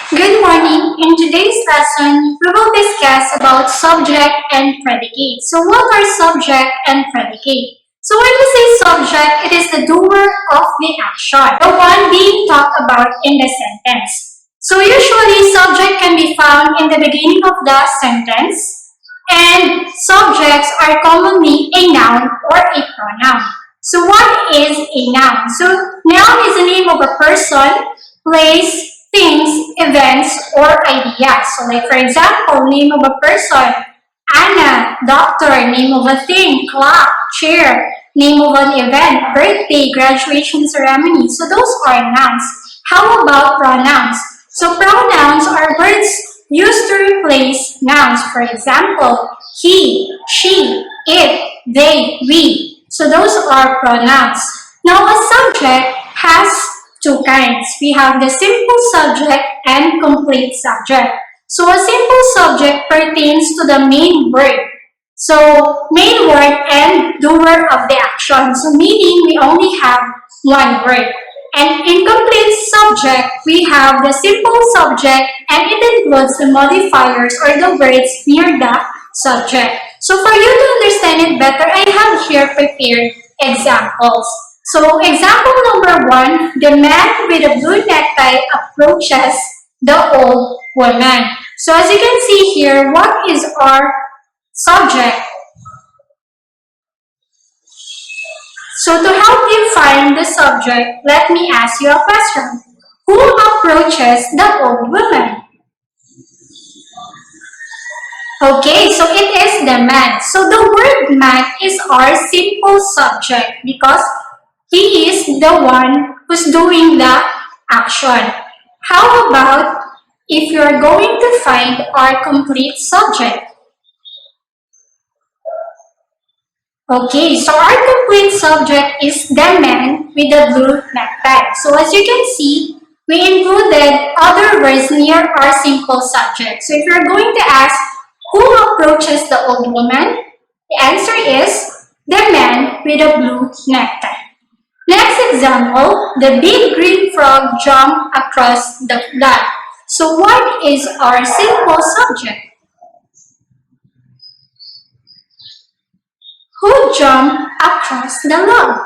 Good morning. In today's lesson, we will discuss about subject and predicate. So what are subject and predicate? So when we say subject, it is the doer of the action, the one being talked about in the sentence. So usually subject can be found in the beginning of the sentence, and subjects are commonly a noun or a pronoun. So what is a noun? So noun is the name of a person, place, things, events, or ideas. So like for example, name of a person, Anna, doctor, name of a thing, clock, chair, name of an event, birthday, graduation ceremony. So those are nouns. How about pronouns? So pronouns are words used to replace nouns. For example, he, she, it, they, we. So those are pronouns. Now a subject has two kinds. We have the simple subject and complete subject. So a simple subject pertains to the main word. So main word and doer of the action. So meaning we only have one word. And in complete subject, we have the simple subject and it includes the modifiers or the words near the subject. So for you to understand it better, I have here prepared examples. So example number 1, the man with a blue necktie approaches the old woman. So as you can see here, what is our subject? So to help you find the subject, let me ask you a question. Who approaches the old woman? Okay, so it is the man. So the word man is our simple subject because he is the one who's doing the action. How about if you're going to find our complete subject? Okay, so our complete subject is the man with the blue necktie. So as you can see, we included other words near our simple subject. So if you're going to ask, who approaches the old woman? The answer is the man with a blue necktie. Next example, the big green frog jumped across the flood. So what is our simple subject? Who jumped across the log?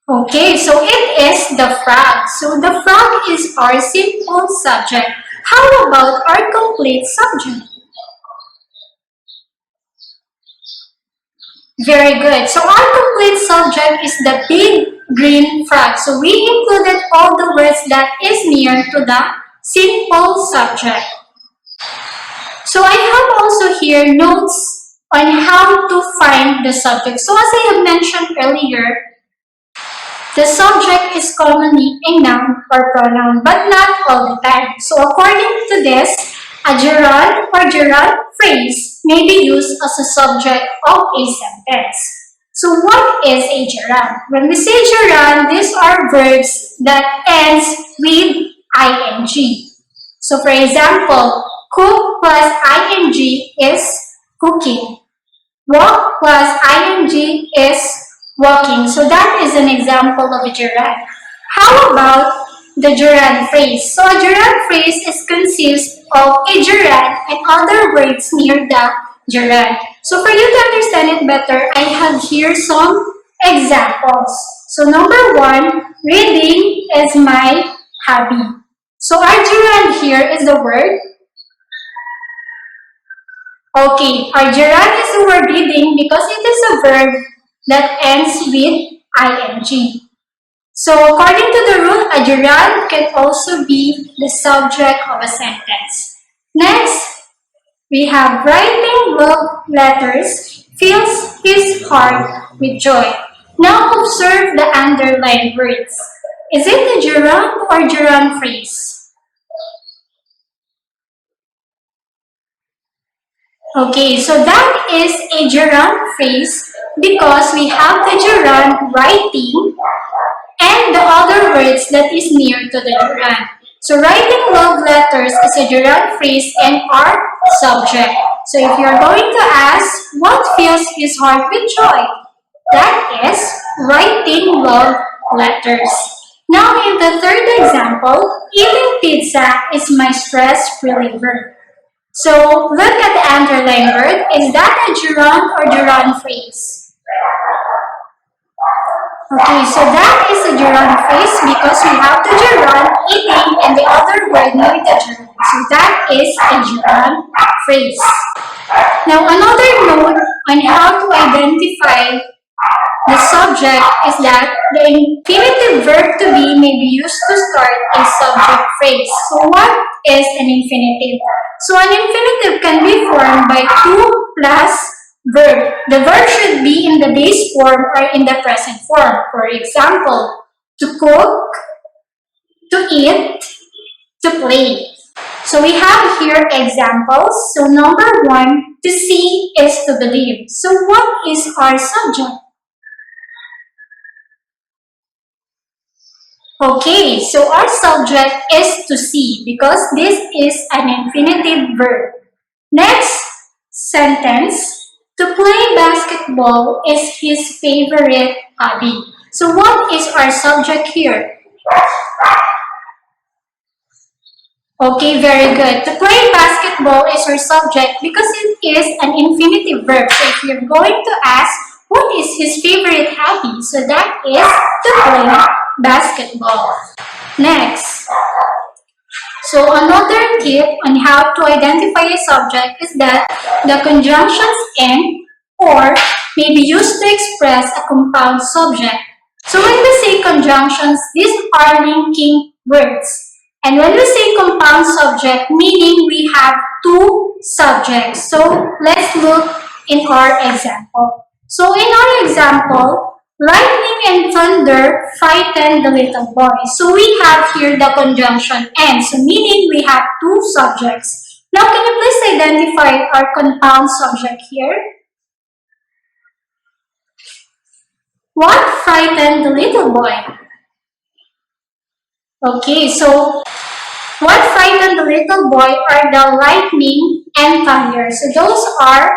Okay, so it is the frog. So the frog is our simple subject. How about our complete subject? Very good. So our complete subject is the big green frog. So we included all the words that is near to the simple subject. So I have also here notes on how to find the subject. So as I have mentioned earlier, the subject is commonly a noun or pronoun, but not all the time. So according to this, a gerund or gerund phrase may be used as a subject of a sentence. So what is a gerund? When we say gerund, these are verbs that ends with ing. So for example, cook plus ing is cooking. Walk plus ing is walking. So that is an example of a gerund. How about the gerund phrase? So a gerund phrase is consists of a gerund and other words near the gerund. So for you to understand it better, I have here some examples. So number 1, reading is my hobby. So our gerund here is the word. Okay, our gerund is the word reading because it is a verb that ends with ing. So according to the rule, a gerund can also be the subject of a sentence. Next, we have writing love letters fills his heart with joy. Now observe the underlined words. Is it a gerund or gerund phrase? Okay, so that is a gerund phrase because we have the gerund writing and the other words that is near to the gerund. So writing love letters is a gerund phrase and our subject. So if you're going to ask, what fills his heart with joy? That is writing love letters. Now in the third example, eating pizza is my stress reliever. So look at the underlying word. Is that a gerund or gerund phrase? Okay, so that is a gerund phrase because we have the gerund eating and the other word near the gerund. So that is a gerund phrase. Now another note on how to identify the subject is that the infinitive verb to be may be used to start a subject phrase. So what is an infinitive? So an infinitive can be formed by 2 plus verb. The verb should be in the base form or in the present form. For example, to cook, to eat, to play. So we have here examples. So number 1, to see is to believe. So what is our subject? Okay, so our subject is to see because this is an infinitive verb. Next sentence, to play basketball is his favorite hobby. So what is our subject here? Okay, very good. To play basketball is our subject because it is an infinitive verb. So if you're going to ask, what is his favorite hobby? So that is to play basketball. Next. So another tip on how to identify a subject is that the conjunctions in or may be used to express a compound subject. So when we say conjunctions, these are linking words. And when we say compound subject, meaning we have 2 subjects. So let's look in our example. So in our example, lightning and thunder frightened the little boy. So we have here the conjunction and, so meaning we have 2 subjects. Now can you please identify our compound subject here? What frightened the little boy? Okay, so what frightened the little boy are the lightning and thunder. So those are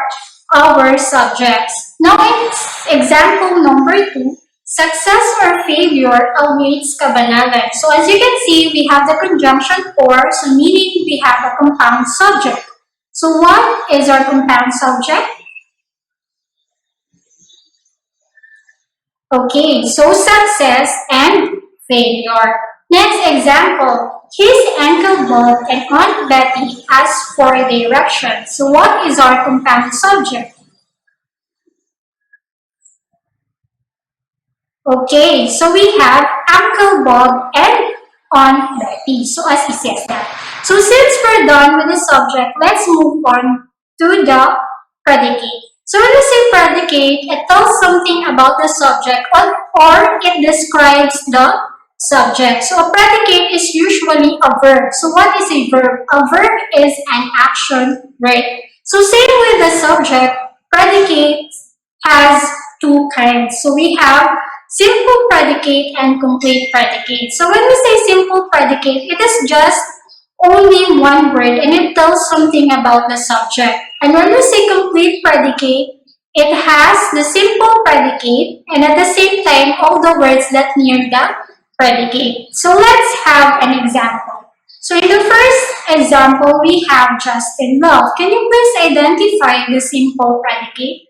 our subjects. Now in example number 2, success or failure awaits kabanalan. So as you can see, we have the conjunction or, so meaning we have a compound subject. So what is our compound subject? Okay, so success and failure. Next example, his uncle Bob and Aunt Betty asked for directions. So what is our compound subject? Okay, so we have Uncle Bob and Aunt Betty. So as he says that. So since we're done with the subject, let's move on to the predicate. So when we say predicate, it tells something about the subject or it describes the subject. So a predicate is usually a verb. So what is a verb? A verb is an action word. So same with the subject, predicate has 2 kinds. So we have simple predicate and complete predicate. So when we say simple predicate, it is just only 1 word and it tells something about the subject. And when we say complete predicate, it has the simple predicate and at the same time all the words that near the predicate. So let's have an example. So in the first example, we have Justin Love. Can you please identify the simple predicate?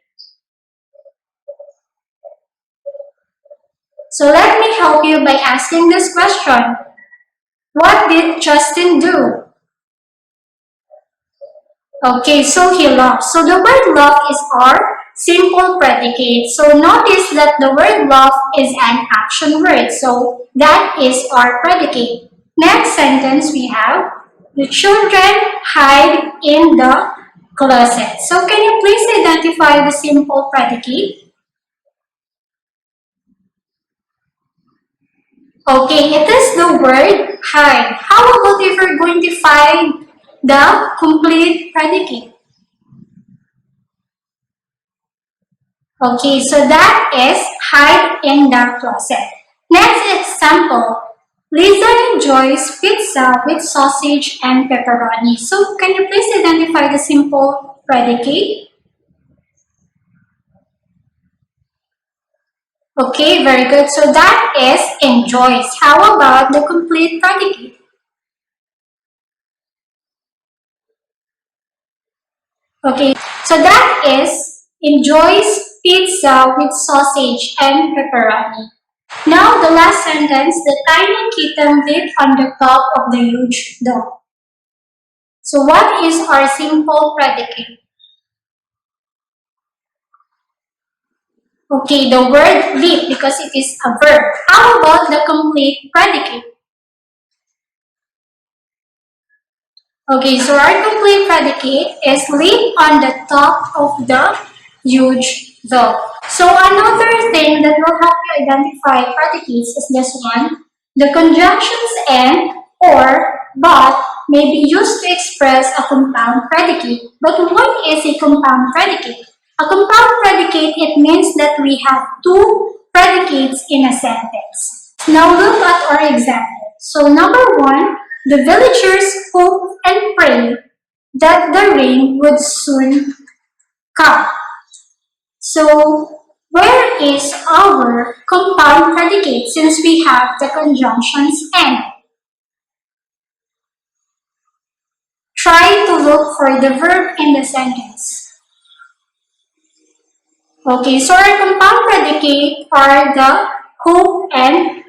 So let me help you by asking this question. What did Justin do? Okay, so he loved. So the word love is our simple predicate. So notice that the word love is an action word. So that is our predicate. Next sentence we have, the children hide in the closet. So can you please identify the simple predicate? Okay, it is the word hide. How about if we're going to find the complete predicate? Okay, so that is hide in the closet. Next example, Lisa enjoys pizza with sausage and pepperoni. So can you please identify the simple predicate? Okay, very good. So that is enjoys. How about the complete predicate? Okay, so that is enjoys pizza with sausage and pepperoni. Now the last sentence, the tiny kitten lived on the top of the huge dog. So what is our simple predicate? Okay, the word live because it is a verb. How about the complete predicate? Okay, so our complete predicate is live on the top of the huge dog. So another thing that will help you identify predicates is this one. The conjunctions and or but may be used to express a compound predicate. But what is a compound predicate? A compound predicate, it means that we have two predicates in a sentence. Now look at our example. So number one, the villagers hoped and prayed that the rain would soon come. So where is our compound predicate since we have the conjunctions and? Try to look for the verb in the sentence. Okay, so our compound predicate are the hope and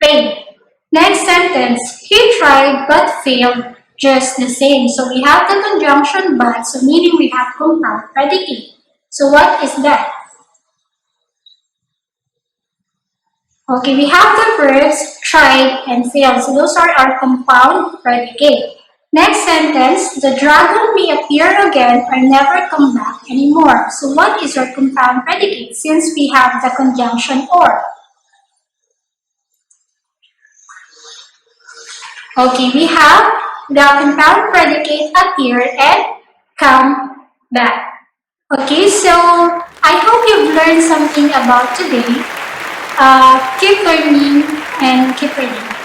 paid. Next sentence, he tried but failed just the same. So we have the conjunction but, so meaning we have compound predicate. So what is that? Okay, we have the verbs tried and failed. So those are our compound predicate. Next sentence, the dragon may appear again or never come back anymore. So what is our compound predicate since we have the conjunction or? Okay, we have the compound predicate appear and come back. Okay, so I hope you've learned something about today. Keep learning and keep reading.